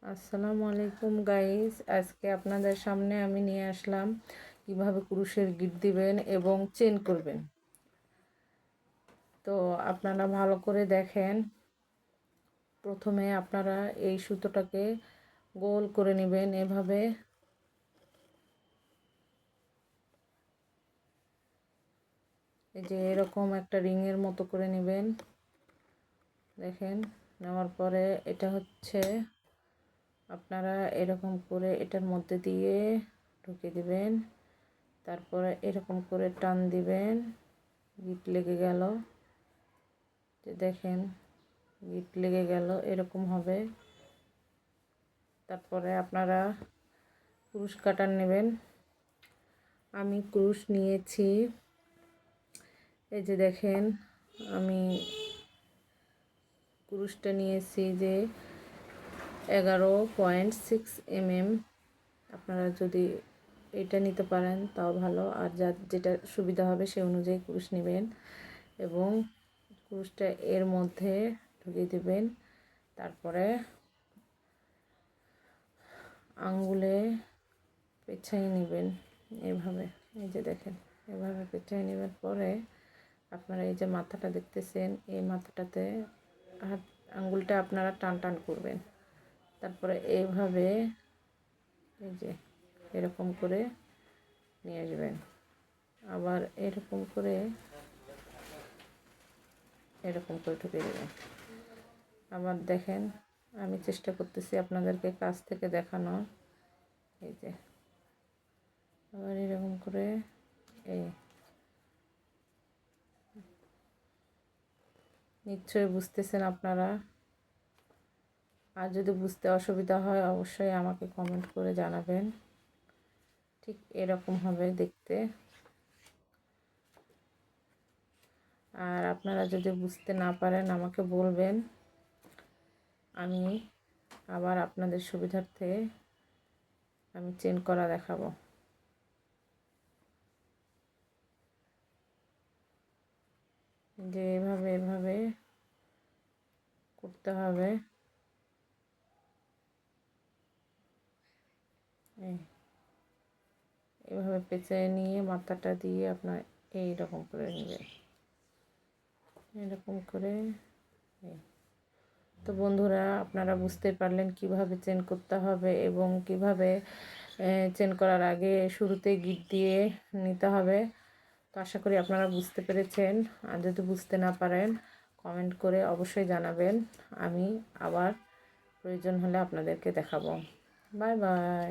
আসসালামু আলাইকুম গাইস, আজকে আপনাদের সামনে আমি নিয়ে আসলাম কিভাবে কুরুশের গিট দিবেন এবং চেন করবেন। তো আপনারা ভালো করে দেখেন। প্রথমে আপনারা এই সুতোটাকে গোল করে নেবেন, এভাবে এই যে এরকম একটা রিংয়ের মতো করে নেবেন। দেখেন, নেওয়ার পরে এটা হচ্ছে আপনারা এরকম করে এটার মধ্যে দিয়ে ঢুকে দিবেন। তারপরে এরকম করে টান দিবেন, গিট লেগে গেল। যে দেখেন, গিট লেগে গেল, এরকম হবে। তারপরে আপনারা কুরুশ কাটার নেবেন। আমি কুরুশ নিয়েছি, এই যে দেখেন আমি কুরুশটা নিয়েছি যে 11.6 mm। আপনারা যদি এটা নিতে পারেন তাও ভালো, আর যেটা সুবিধা হবে সেই অনুযায়ী কুরুশ নেবেন এবং কুরুশটা এর মধ্যে ঢুকিয়ে দেবেন। তারপরে আঙ্গুলে পেঁচাই নেবেন এভাবে। এই যে দেখেন, এভাবে পেঁচাই নেবার পরে আপনারা এই যে মাথাটা দেখতেছেন, এই মাথাটাতে আঙ্গুলটা আপনারা টান টান করবেন। তারপরে এইভাবে এই যে এরকম করে নিয়ে আসবেন। আবার এরকম করে ঢুকে দেবেন। আবার দেখেন, আমি চেষ্টা করতেছি আপনাদেরকে কাছ থেকে দেখানো। এই যে আবার এরকম করে এই নিশ্চয়ই বুঝতেছেন আপনারা। আর যদি বুঝতে অসুবিধা হয় অবশ্যই আমাকে কমেন্ট করে জানাবেন। ঠিক এরকম হবে দেখতে। আর আপনারা যদি বুঝতে না পারেন আমাকে বলবেন, আমি আবার আপনাদের সুবিধার্থে আমি চেন করা দেখাবো। যে এভাবে করতে হবে। এভাবে পেঁচায় নিয়ে মাথাটা দিয়ে আপনার এইরকম করে নেবেন, এরকম করে। তো বন্ধুরা, আপনারা বুঝতে পারলেন কিভাবে চেন করতে হবে এবং কিভাবে চেন করার আগে শুরুতে গিট দিয়ে নিতে হবে। তো আশা করি আপনারা বুঝতে পেরেছেন। আর যদি বুঝতে না পারেন কমেন্ট করে অবশ্যই জানাবেন, আমি আবার প্রয়োজন হলে আপনাদেরকে দেখাবো। Bye bye.